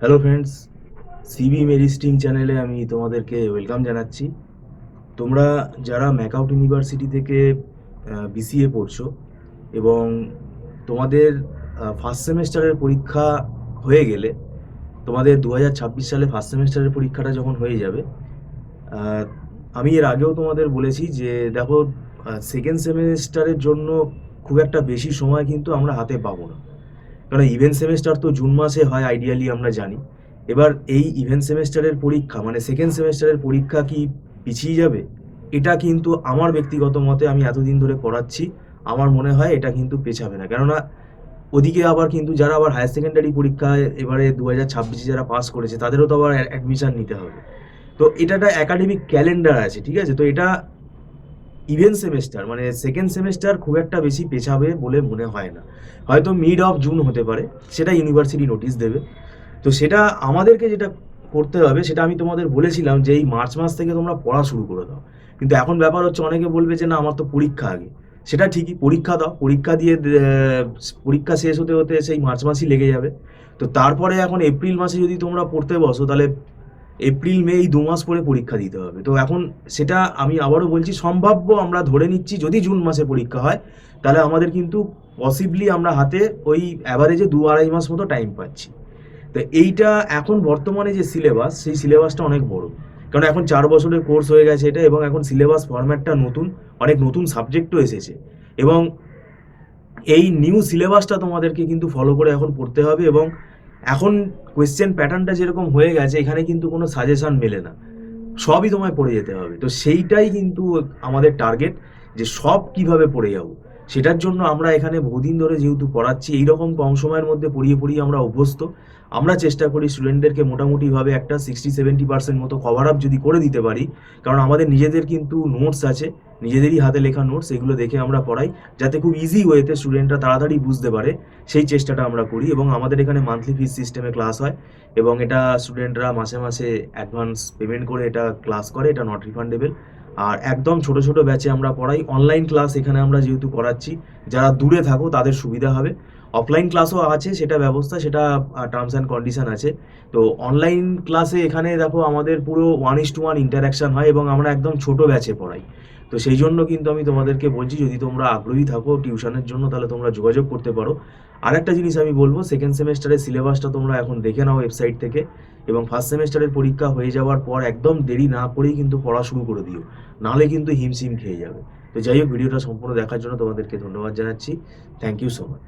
Hello friends, CB মেরিস্টিং চ্যানেলে আমি তোমাদেরকে ওয়েলকাম জানাচ্ছি। তোমরা যারা ম্যাকআউট ইউনিভার্সিটি থেকে বিসিএ পড়ছো এবং তোমাদের ফার্স্ট সেমেস্টারের পরীক্ষা হয়ে গেলে, তোমাদের 2026 সালে ফার্স্ট সেমেস্টারের পরীক্ষাটা যখন হয়ে যাবে, আহ, আমি এর আগেও তোমাদের বলেছি যে দেখো, সেকেন্ড সেমেস্টারের জন্য খুব একটা বেশি সময় কিন্তু আমরা হাতে পাবো না। কারণ ইভেন্ট সেমেস্টার তো জুন মাসে হয় আইডিয়ালি, আমরা জানি। এবার এই ইভেন্ট সেমেস্টারের পরীক্ষা মানে সেকেন্ড সেমেস্টারের পরীক্ষা কি পিছিয়ে যাবে? এটা কিন্তু আমার ব্যক্তিগত মতে, আমি এতদিন ধরে পড়াচ্ছি, আমার মনে হয় এটা কিন্তু পেছাবে না। কেননা ওদিকে আবার কিন্তু যারা আবার হায়ার সেকেন্ডারি পরীক্ষায় এবারে 2026 যারা পাস করেছে, তাদেরও তো আবার অ্যাডমিশন নিতে হবে। তো এটা একটা একাডেমিক ক্যালেন্ডার আছে, ঠিক আছে? তো এটা ইভেন্ট সেমেস্টার মানে সেকেন্ড সেমেস্টার খুব একটা বেশি পেছাবে বলে মনে হয় না। হয়তো মিড অফ জুন হতে পারে, সেটা ইউনিভার্সিটি নোটিশ দেবে। তো সেটা আমাদেরকে যেটা করতে হবে, সেটা আমি তোমাদের বলেছিলাম যে এই মার্চ মাস থেকে তোমরা পড়া শুরু করে দাও। কিন্তু এখন ব্যাপার হচ্ছে, অনেকে বলবে যে না, আমার তো পরীক্ষা আগে। সেটা ঠিকই, পরীক্ষা দাও, পরীক্ষা দিয়ে পরীক্ষা শেষ হতে হতে সেই মার্চ মাসই লেগে যাবে। তো তারপরে এখন এপ্রিল মাসে যদি তোমরা পড়তে বসো, তাহলে এপ্রিল মে এই 2 মাস পরে পরীক্ষা দিতে হবে। তো এখন সেটা আমি আবারও বলছি, সম্ভাব্য আমরা ধরে নিচ্ছি যদি জুন মাসে পরীক্ষা হয়, তাহলে আমাদের কিন্তু পসিবলি আমরা হাতে ওই অ্যাভারেজে 2-2.5 মাস মতো টাইম পাচ্ছি। তো এইটা এখন বর্তমানে যে সিলেবাস, সেই সিলেবাসটা অনেক বড়। কারণ এখন 4 বছরের কোর্স হয়ে গেছে এটা, এবং এখন সিলেবাস ফরম্যাটটা নতুন, অনেক নতুন সাবজেক্টও এসেছে। এবং এই নিউ সিলেবাসটা তোমাদেরকে কিন্তু ফলো করে এখন পড়তে হবে। এবং এখন কোয়েশ্চেন প্যাটার্নটা যেরকম হয়ে গেছে, এখানে কিন্তু কোনো সাজেশন মেলে না, সবই তোমায় পড়ে যেতে হবে। তো সেইটাই কিন্তু আমাদের টার্গেট, যে সব কিভাবে পড়ে যাব। সেটার জন্য আমরা এখানে বহুদিন ধরে যেহেতু পড়াচ্ছি, এইরকম কম সময়ের মধ্যে পড়িয়ে পড়িয়ে আমরা অভ্যস্ত। আমরা চেষ্টা করি স্টুডেন্টদেরকে মোটামুটিভাবে একটা 60-70% মতো কভার আপ যদি করে দিতে পারি। কারণ আমাদের নিজেদের কিন্তু নোটস আছে, নিজেদেরই হাতে লেখা নোটস, এগুলো দেখে আমরা পড়াই, যাতে খুব ইজি ওয়েতে স্টুডেন্টরা তাড়াতাড়ি বুঝতে পারে। সেই চেষ্টাটা আমরা করি। এবং আমাদের এখানে মান্থলি ফিস সিস্টেমে ক্লাস হয়, এবং এটা স্টুডেন্টরা মাসে মাসে অ্যাডভান্স পেমেন্ট করে এটা ক্লাস করে, এটা নট রিফান্ডেবল। আর একদম ছোট ছোট ব্যাচে আমরা পড়াই, অনলাইন ক্লাস এখানে আমরা যেহেতু করাচ্ছি, যারা দূরে থাকো তাদের সুবিধা হবে। অফলাইন ক্লাসও আছে, সেটা ব্যবস্থা, সেটা টার্মস অ্যান্ড কন্ডিশন আছে। তো অনলাইন ক্লাসে এখানে দেখো আমাদের পুরো 1:1 ইন্টারাকশন হয়, এবং আমরা একদম ছোট ব্যাচে পড়াই। তো সেই জন্য কিন্তু আমি তোমাদেরকে বলছি, যদি তোমরা আগ্রহী থাকো টিউশনের জন্য, তাহলে তোমরা যোগাযোগ করতে পারো। আর একটা জিনিস আমি বলবো, সেকেন্ড সেমেস্টারের সিলেবাসটা তোমরা এখন দেখে নাও ওয়েবসাইট থেকে। এবং ফার্স্ট সেমেস্টারের পরীক্ষা হয়ে যাওয়ার পর একদম দেরি না করেই কিন্তু পড়া শুরু করে দিও, নাহলে কিন্তু হিমশিম খেয়ে যাবে। তো যাই হোক, ভিডিওটা সম্পূর্ণ দেখার জন্য তোমাদেরকে ধন্যবাদ জানাচ্ছি। Thank you so much.